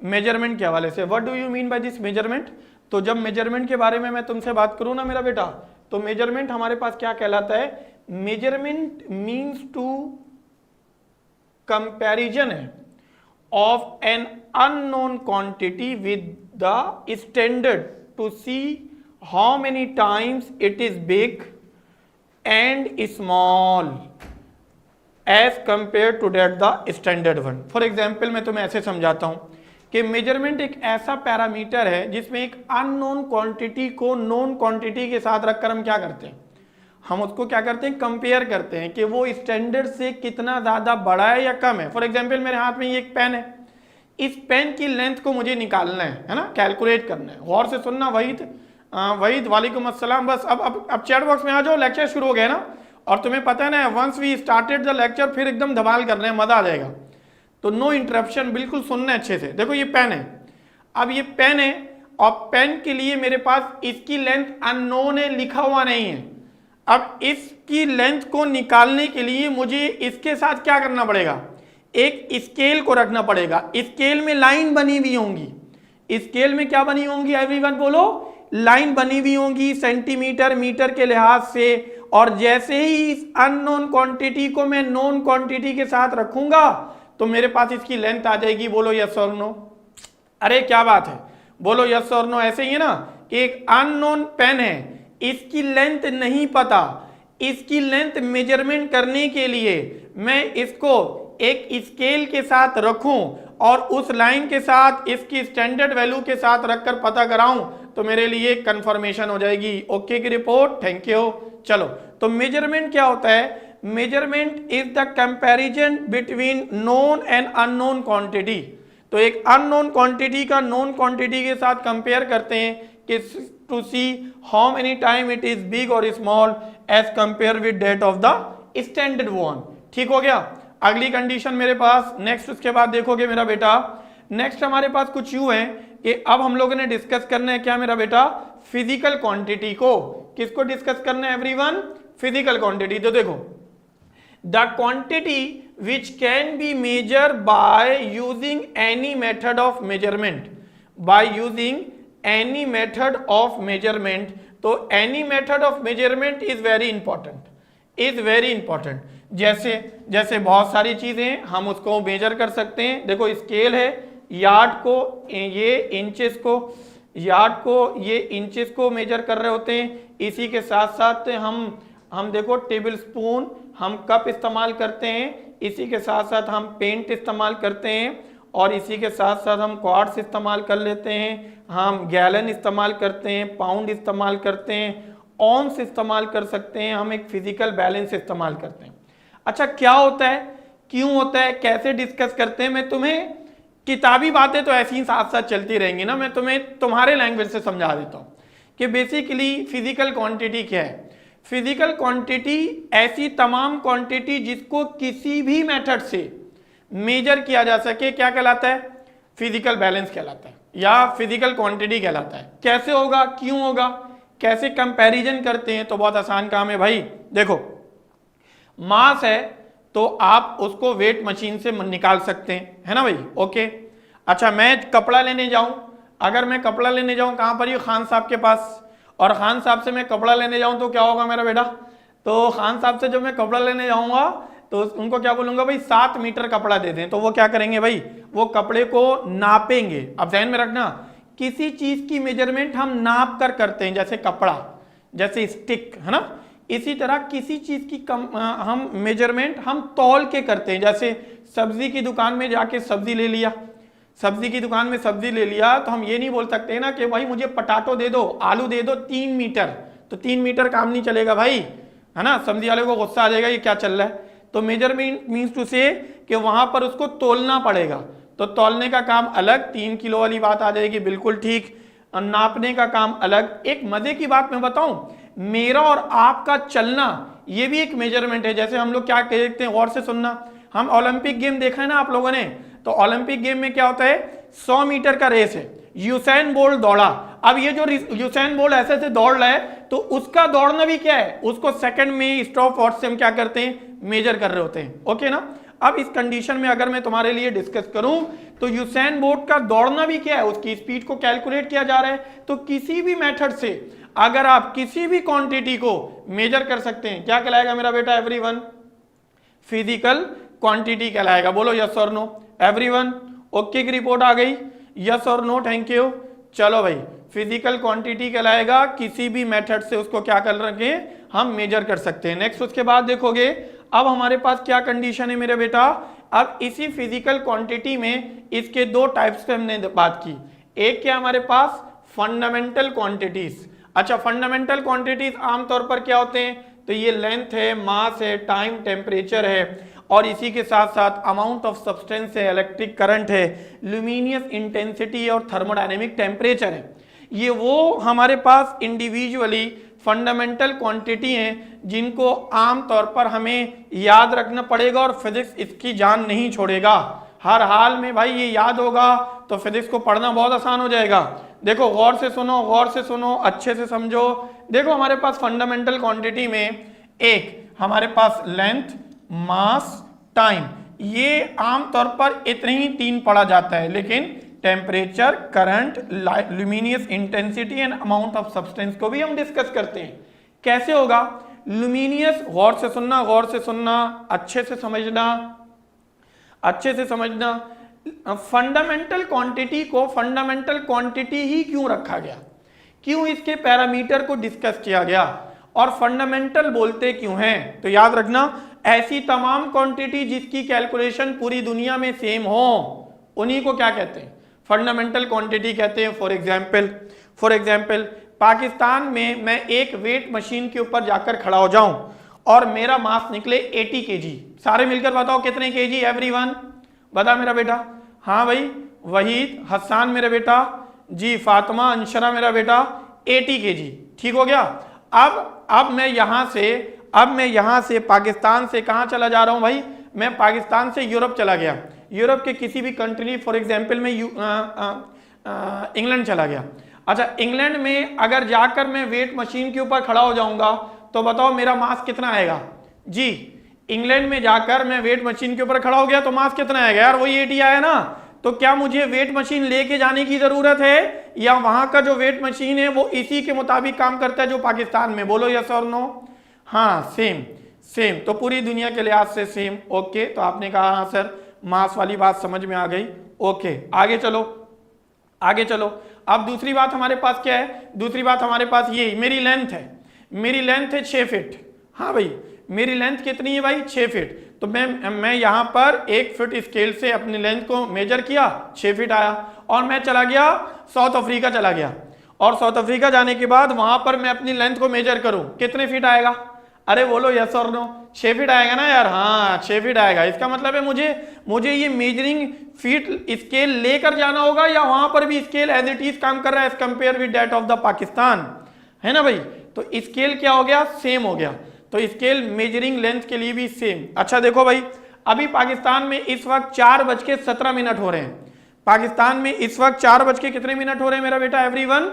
Measurement के हवाले से। What do you mean by this measurement? तो जब मेजरमेंट के बारे में मैं तुमसे बात करूं ना मेरा बेटा, तो मेजरमेंट हमारे पास क्या कहलाता है? मेजरमेंट मीन्स टू कंपैरिजन है of an unknown quantity with the standard to see how many times it is big and small as compare to that the standard one. For example मैं तुम्हें ऐसे समझाता हूं कि मेजरमेंट एक ऐसा parameter है जिसमें एक अननोन क्वांटिटी को नोन क्वांटिटी के साथ रखकर हम क्या करते हैं, हम उसको क्या करते हैं, कंपेयर करते हैं कि वो स्टैंडर्ड से कितना ज्यादा बड़ा है या कम है। फॉर एग्जाम्पल मेरे हाथ में ये एक पेन है, इस पेन की लेंथ को मुझे निकालना है ना, कैलकुलेट करना है। गौर से सुनना वहीद वालेकुम अस्सलाम। बस अब चैट बॉक्स में आ जाओ, लेक्चर शुरू हो गया ना, और तुम्हें पता है ना once we started the lecture फिर एकदम धमाल कर रहे हैं, मजा आ जाएगा। तो नो इंटरप्शन, बिल्कुल सुनना अच्छे से। देखो ये पेन है, अब ये पेन है और पेन के लिए मेरे पास इसकी लेंथ अननोन है, लिखा हुआ नहीं है। अब इसकी लेंथ को निकालने के लिए मुझे इसके साथ क्या करना पड़ेगा, एक स्केल को रखना पड़ेगा। स्केल में लाइन बनी हुई होंगी, स्केल में क्या बनी होंगी एवरीवन बोलो, लाइन बनी हुई होंगी सेंटीमीटर मीटर के लिहाज से। और जैसे ही इस अननोन क्वांटिटी को मैं नोन क्वांटिटी के साथ रखूंगा तो मेरे पास इसकी लेंथ आ जाएगी। बोलो यस और नो। अरे क्या बात है, बोलो यस और नो। ऐसे ही है ना कि एक अननोन पेन है, इसकी लेंथ नहीं पता, इसकी लेंथ मेजरमेंट करने के लिए मैं इसको एक स्केल के साथ रखूं और उस लाइन के साथ इसकी स्टैंडर्ड वैल्यू के साथ रखकर पता कराऊं तो मेरे लिए कंफर्मेशन हो जाएगी। ओके की रिपोर्ट, थैंक यू। चलो तो मेजरमेंट क्या होता है? Measurement is the comparison between known and unknown quantity. तो एक अननोन क्वांटिटी का नोन क्वांटिटी के साथ कंपेयर करते हैं कि to see how many time it is big और small as compare with that of the standard one. ठीक हो गया। अगली कंडीशन मेरे पास नेक्स्ट, उसके बाद देखोगे मेरा बेटा, नेक्स्ट हमारे पास कुछ यूं है कि अब हम लोगों ने डिस्कस करना है क्या मेरा बेटा, फिजिकल क्वांटिटी को। किसको डिस्कस करना है एवरीवन? Physical quantity. तो देखो the quantity which can be measure by using any method of measurement, by using any method of measurement. तो any method of measurement is very important, is very important. जैसे बहुत सारी चीजें हम उसको major कर सकते हैं। देखो स्केल है, यार्ड को ये इंचेस को, यार्ड को ये इंचेस को मेजर कर रहे होते हैं। इसी के साथ साथ हम देखो टेबल स्पून, हम कप इस्तेमाल करते हैं, इसी के साथ साथ हम पेंट इस्तेमाल करते हैं, और इसी के साथ साथ हम क्वार्ट्स इस्तेमाल कर लेते हैं, हम गैलन इस्तेमाल करते हैं, पाउंड इस्तेमाल करते हैं, ऑन्स इस्तेमाल कर सकते हैं, हम एक फिजिकल बैलेंस इस्तेमाल करते हैं। अच्छा क्या होता है, क्यों होता है, कैसे डिस्कस करते हैं, मैं तुम्हें किताबी बातें तो ऐसी ही साथ साथ चलती रहेंगी ना, मैं तुम्हें तुम्हारे लैंग्वेज से समझा देता हूं कि बेसिकली फिजिकल क्वांटिटी क्या है। फिजिकल क्वांटिटी ऐसी तमाम क्वांटिटी जिसको किसी भी मेथड से मेजर किया जा सके क्या कहलाता है? फिजिकल बैलेंस कहलाता है या फिजिकल क्वांटिटी कहलाता है। कैसे होगा, क्यों होगा, कैसे कंपैरिजन करते हैं? तो बहुत आसान काम है भाई। देखो मास है तो आप उसको वेट मशीन से निकाल सकते हैं, है ना भाई। ओके अच्छा मैं कपड़ा लेने जाऊं, अगर मैं कपड़ा लेने जाऊं कहां पर? ये खान साहब के पास, और खान साहब से मैं कपड़ा लेने जाऊं तो क्या होगा मेरा बेटा? तो खान साहब से जब मैं कपड़ा लेने जाऊंगा तो उनको क्या बोलूंगा भाई, 7 मीटर कपड़ा दे दें। तो वो क्या करेंगे भाई, वो कपड़े को नापेंगे। अब ध्यान में रखना किसी चीज की मेजरमेंट हम नाप कर करते हैं, जैसे कपड़ा, जैसे स्टिक, है ना। इसी तरह किसी चीज की हम मेजरमेंट हम तौल के करते हैं। जैसे सब्जी की दुकान में जाके सब्जी ले लिया, सब्जी की दुकान में सब्जी ले लिया, तो हम ये नहीं बोल सकते ना कि भाई मुझे पटाटो दे दो, आलू दे दो 3 मीटर। तो 3 मीटर काम नहीं चलेगा भाई, है ना। सब्जी वाले को गुस्सा आ जाएगा ये क्या चल रहा है। तो मेजरमेंट मीन्स टू से कि वहां पर उसको तोलना पड़ेगा। तो तौलने का काम अलग, 3 किलो वाली बात आ जाएगी, बिल्कुल ठीक। नापने का काम अलग। एक मजे की बात मैं बताऊं, मेरा और आपका चलना ये भी एक मेजरमेंट है। जैसे हम लोग क्या कहते हैं, गौर से सुनना, हम ओलंपिक गेम देखा है ना आप लोगों ने, तो ओलंपिक गेम में क्या होता है, 100 मीटर का रेस है, यूसैन बोल्ट दौड़ा। अब ये जो यूसैन बोल्ट ऐसे से दौड़ रहा है तो उसका दौड़ना भी क्या है, उसको सेकंड में स्टॉप वॉच से हम क्या करते हैं, मेजर कर रहे होते हैं। ओके ना। अब इस कंडीशन में अगर मैं तुम्हारे लिए डिस्कस करूं तो यूसेन बोल्ट का दौड़ना भी क्या है, उसकी स्पीड को कैलकुलेट किया जा रहा है। तो किसी भी मेथड से अगर आप किसी भी क्वांटिटी को मेजर कर सकते हैं, क्या कहलाएगा मेरा बेटा एवरीवन? फिजिकल क्वांटिटी कहलाएगा। बोलो यस और नो एवरीवन। ओके की रिपोर्ट आ गई, यस और नो, थैंक यू। चलो भाई, फिजिकल क्वांटिटी कहलाएगा, किसी भी मेथड से उसको क्या कर रखे हम मेजर कर सकते हैं। नेक्स्ट उसके बाद देखोगे अब हमारे पास क्या कंडीशन है मेरे बेटा, अब इसी फिजिकल क्वांटिटी में इसके दो टाइप्स पे हमने बात की। एक क्या हमारे पास फंडामेंटल क्वांटिटीज। अच्छा, फंडामेंटल क्वांटिटीज आमतौर पर क्या होते हैं, तो ये लेंथ है, मास है, टाइम, टेम्परेचर है, और इसी के साथ साथ अमाउंट ऑफ सब्सटेंस है, इलेक्ट्रिक करंट है, ल्यूमिनियस इंटेंसिटी और थर्मोडायनेमिक टेम्परेचर है। ये वो हमारे पास इंडिविजुअली फंडामेंटल क्वांटिटी हैं जिनको आमतौर पर हमें याद रखना पड़ेगा और फिजिक्स इसकी जान नहीं छोड़ेगा। हर हाल में भाई ये याद होगा तो फिजिक्स को पढ़ना बहुत आसान हो जाएगा। देखो गौर से सुनो, गौर से सुनो, अच्छे से समझो। देखो हमारे पास फंडामेंटल क्वांटिटी में एक हमारे पास लेंथ, मास, टाइम, ये आमतौर पर इतने ही तीन पढ़ा जाता है, लेकिन temperature, current, luminous intensity and amount of substance को भी हम डिस्कस करते हैं। कैसे होगा ल्यूमिनियस? गौर से सुनना, गौर से सुनना, अच्छे से समझना, अच्छे से समझना। फंडामेंटल क्वांटिटी को फंडामेंटल क्वांटिटी ही क्यों रखा गया, क्यों इसके पैरामीटर को डिस्कस किया गया, और फंडामेंटल बोलते क्यों हैं? तो याद रखना, ऐसी तमाम क्वांटिटी जिसकी कैलकुलेशन पूरी दुनिया में सेम हो उन्हीं को क्या कहते हैं? फंडामेंटल क्वांटिटी कहते हैं। फॉर एग्जाम्पल पाकिस्तान में मैं एक वेट मशीन के ऊपर जाकर खड़ा हो जाऊं और मेरा मास निकले 80 kg। सारे मिलकर बताओ कितने kg एवरीवन? बता मेरा बेटा। हाँ भाई, वहीद, हसन मेरा बेटा, जी फातिमा, अंशरा मेरा बेटा, 80 kg। ठीक हो गया। अब मैं यहाँ से पाकिस्तान से कहाँ चला जा रहा हूँ भाई? मैं पाकिस्तान से यूरोप चला गया, यूरोप के किसी भी कंट्री, फॉर एग्जांपल में इंग्लैंड चला गया। अच्छा, इंग्लैंड में अगर जाकर मैं वेट मशीन के ऊपर खड़ा हो जाऊंगा तो बताओ मेरा मास कितना आएगा? जी, इंग्लैंड में जाकर मैं वेट मशीन के ऊपर खड़ा हो गया तो मास कितना आएगा यार? वही 80 आया ना। तो क्या मुझे वेट मशीन लेके जाने की जरूरत है, या वहां का जो वेट मशीन है वो इसी के मुताबिक काम करता है जो पाकिस्तान में? बोलो यस और नो। हाँ, सेम। तो पूरी दुनिया के लिहाज से सेम। ओके, तो आपने कहा हाँ सर, मास वाली बात समझ में आ गई। ओके, आगे चलो। अब दूसरी बात हमारे पास क्या है? दूसरी बात हमारे पास ये मेरी लेंथ है 6 फीट। हाँ भाई, मेरी लेंथ कितनी है भाई? 6 फीट। तो मैं यहाँ पर 1 फीट स्केल से अपनी लेंथ को मेजर किया, 6 फीट आया, और मैं चला गया साउथ अफ्रीका चला गया, और साउथ अफ्रीका जाने के बाद वहां पर मैं अपनी लेंथ को मेजर करूं, कितने फीट आएगा? अरे बोलो यस और नो। 6 फीट आएगा ना यार? हाँ, 6 फीट आएगा। इसका मतलब है मुझे ये मेजरिंग फीट स्केल लेकर जाना होगा, या वहां पर भी स्केल एज इट इज काम कर रहा है as compare with that of the Pakistan, है ना भाई? तो स्केल क्या हो गया? सेम हो गया। तो स्केल मेजरिंग लेंथ के लिए भी सेम। अच्छा देखो भाई, अभी पाकिस्तान में इस वक्त 4:17 हो रहे हैं। पाकिस्तान में इस वक्त 4 कितने मिनट हो रहे हैं मेरा बेटा एवरीवन?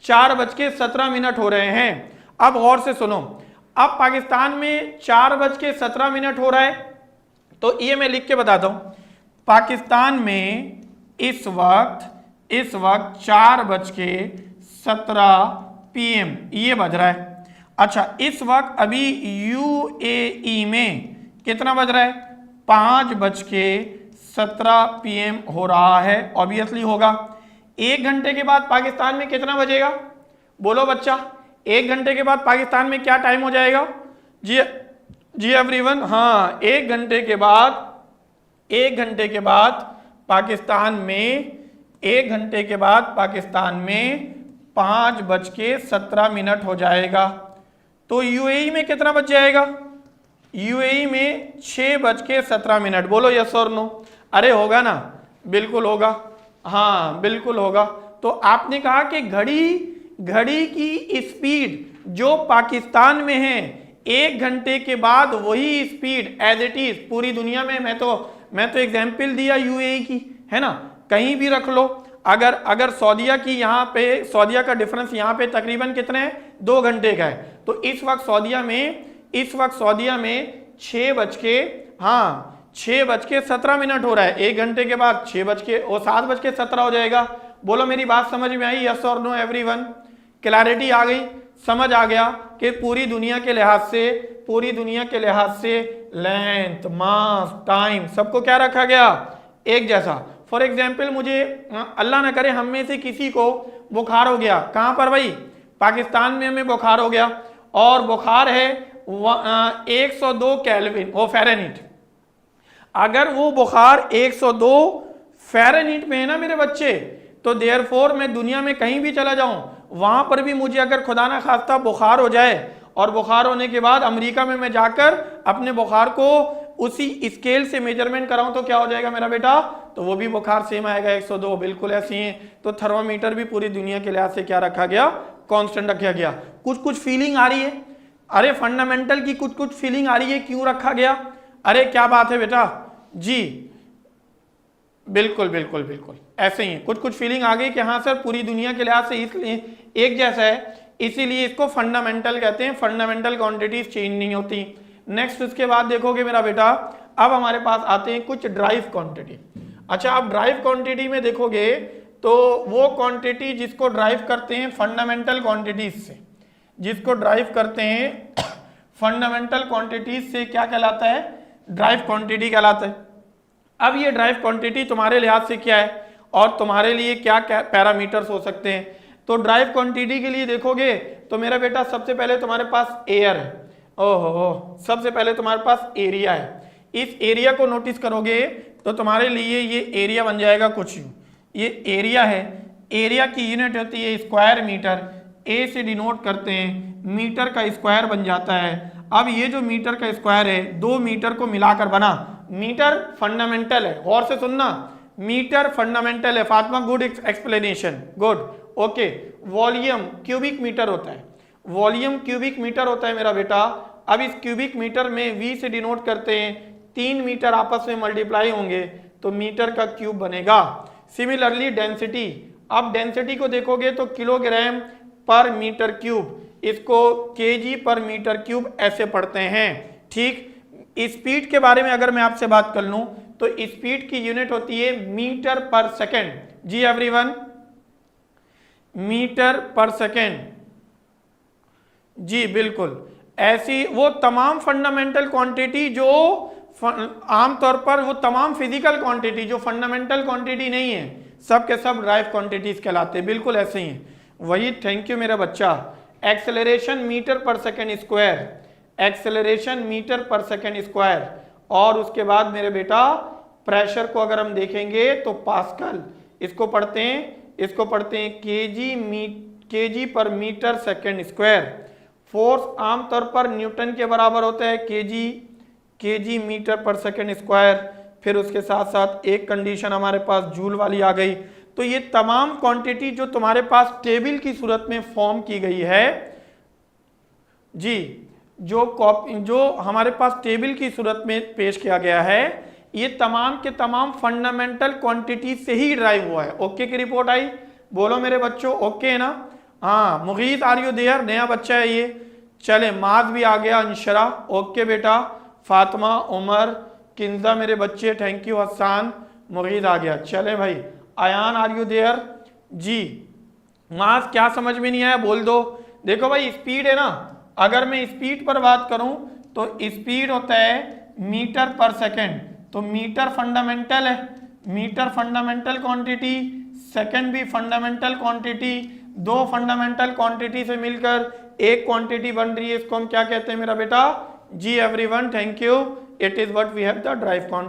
4:17 हो रहे हैं। अब गौर से सुनो, अब पाकिस्तान में 4:17 हो रहा है, तो ये मैं लिख के बताता हूं। पाकिस्तान में इस वक्त 4:17 PM ये बज रहा है। अच्छा, इस वक्त अभी UAE में कितना बज रहा है? 5:17 PM हो रहा है। ऑब्वियसली होगा। 1 घंटे के बाद पाकिस्तान में कितना बजेगा? बोलो बच्चा, 1 घंटे के बाद पाकिस्तान में क्या टाइम हो जाएगा? जी एवरीवन। हाँ, 1 घंटे के बाद पाकिस्तान में 5:17 हो जाएगा। तो UAE में कितना बज जाएगा? UAE में 6:17। बोलो यस और नो। अरे होगा ना? बिल्कुल होगा। हाँ बिल्कुल होगा। तो आपने कहा कि घड़ी की स्पीड जो पाकिस्तान में है, 1 घंटे के बाद वही स्पीड एज इट इज पूरी दुनिया में, मैं तो एग्जाम्पल दिया UAE की, है ना? कहीं भी रख लो। अगर सऊदीया की यहाँ पे, सऊदीया का डिफरेंस यहाँ पे तकरीबन कितने है? 2 घंटे का है। तो इस वक्त सऊदीया में 6 6:17 हो रहा है, 1 घंटे के बाद 7:17 हो जाएगा। बोलो मेरी बात समझ में आई? यस और नो एवरीवन? क्लैरिटी आ गई? समझ आ गया कि पूरी दुनिया के लिहाज से लेंथ, मास, टाइम सबको क्या रखा गया? एक जैसा। फॉर एग्जाम्पल मुझे अल्लाह ना करे हम में से किसी को बुखार हो गया, कहाँ पर भाई? पाकिस्तान में हमें बुखार हो गया और बुखार है 102 केल्विन वो फ़ारेनहीट। अगर वो बुखार 102 फ़ारेनहीट में है ना मेरे बच्चे, तो देयरफॉर मैं दुनिया में कहीं भी चला जाऊं वहां पर भी मुझे अगर खुदा ना खास्ता बुखार हो जाए और बुखार होने के बाद अमेरिका में मैं जाकर अपने बुखार को उसी स्केल से मेजरमेंट कराऊं तो क्या हो जाएगा मेरा बेटा? तो वो भी बुखार सेम आएगा 102। बिल्कुल ऐसे ही। तो थर्मामीटर भी पूरी दुनिया के लिहाज से क्या रखा गया? कांस्टेंट रखा गया। कुछ फीलिंग आ रही है? अरे फंडामेंटल की कुछ फीलिंग आ रही है, क्यों रखा गया? अरे क्या बात है बेटा जी? बिल्कुल ऐसे ही कुछ फीलिंग आ गई कि हाँ सर पूरी दुनिया के लिहाज से इसलिए एक जैसा है, इसीलिए इसको फंडामेंटल कहते हैं। फंडामेंटल क्वांटिटीज चेंज नहीं होती। नेक्स्ट उसके बाद देखोगे मेरा बेटा, अब हमारे पास आते हैं कुछ ड्राइव क्वांटिटी। अच्छा, आप ड्राइव क्वांटिटी में देखोगे तो वो क्वांटिटी जिसको ड्राइव करते हैं फंडामेंटल क्वांटिटीज से, जिसको ड्राइव करते हैं फंडामेंटल क्वांटिटीज से क्या कहलाता है? ड्राइव क्वांटिटी कहलाता है। अब ये ड्राइव क्वांटिटी तुम्हारे लिहाज से क्या है और तुम्हारे लिए क्या पैरामीटर्स हो सकते हैं? तो ड्राइव क्वांटिटी के लिए देखोगे तो मेरा बेटा सबसे पहले तुम्हारे पास एयर है, ओहो, सबसे पहले तुम्हारे पास एरिया है। इस एरिया को नोटिस करोगे तो तुम्हारे लिए ये एरिया बन जाएगा कुछ यूं। ये एरिया है, एरिया की यूनिट होती है स्क्वायर मीटर, ए से डिनोट करते हैं, मीटर का स्क्वायर बन जाता है। अब ये जो मीटर का स्क्वायर है 2 मीटर को मिलाकर बना। मीटर फंडामेंटल है, गौर से सुनना, मीटर फंडामेंटल है। Fatima good explanation, good, okay. Volume cubic metre होता है, वॉल्यूम क्यूबिक मीटर होता है मेरा बेटा। अब इस क्यूबिक मीटर में V से डिनोट करते हैं, 3 मीटर आपस में मल्टीप्लाई होंगे तो मीटर का क्यूब बनेगा। सिमिलरली डेंसिटी, अब डेंसिटी को देखोगे तो किलोग्राम पर मीटर क्यूब, इसको केजी पर मीटर क्यूब ऐसे पढ़ते हैं। ठीक, स्पीड के बारे में अगर मैं आपसे बात कर लूं तो स्पीड की यूनिट होती है मीटर पर सेकेंड। जी एवरीवन, मीटर पर सेकेंड, जी बिल्कुल। ऐसी वो तमाम फंडामेंटल क्वांटिटी जो आमतौर पर वो तमाम फिजिकल क्वांटिटी जो फंडामेंटल क्वांटिटी नहीं है, सब के सब ड्राइव क्वांटिटीज कहलाते हैं। बिल्कुल ऐसे ही है वही। थैंक यू मेरा बच्चा। एक्सेलरेशन मीटर पर सेकेंड स्क्वायर, एक्सेलरेशन मीटर पर सेकेंड स्क्वायर। और उसके बाद मेरे बेटा प्रेशर को अगर हम देखेंगे तो पास्कल, इसको पढ़ते हैं केजी पर मीटर सेकेंड स्क्वायर। फोर्स आमतौर पर न्यूटन के बराबर होता है, केजी मीटर पर सेकेंड स्क्वायर। फिर उसके साथ साथ एक कंडीशन हमारे पास जूल वाली आ गई। तो ये तमाम क्वांटिटी जो तुम्हारे पास टेबल की सूरत में फॉर्म की गई है जी, जो हमारे पास टेबल की सूरत में पेश किया गया है, ये तमाम के तमाम फंडामेंटल क्वांटिटी से ही ड्राइव हुआ है। ओके की रिपोर्ट आई? बोलो मेरे बच्चों, ओके है ना? हाँ, मुगीत आर यू देयर? नया बच्चा है ये। चले, माज भी आ गया, अंशरा, ओके बेटा। फातिमा, उमर, किंजा मेरे बच्चे, थैंक यू। हसान, मुगीत आ गया। चले भाई, आयान आर यू देयर? जी। मास क्या समझ में नहीं आया बोल दो। देखो भाई, स्पीड है ना, अगर मैं स्पीड पर बात करूं तो स्पीड होता है मीटर पर सेकेंड। तो मीटर फंडामेंटल है, मीटर फंडामेंटल क्वांटिटी, सेकेंड भी फंडामेंटल क्वांटिटी। 2 फंडामेंटल क्वांटिटी से मिलकर एक क्वांटिटी बन रही है, इसको हम क्या कहते हैं मेरा बेटा? जी everyone, thank you. It is what we have the derived quantity.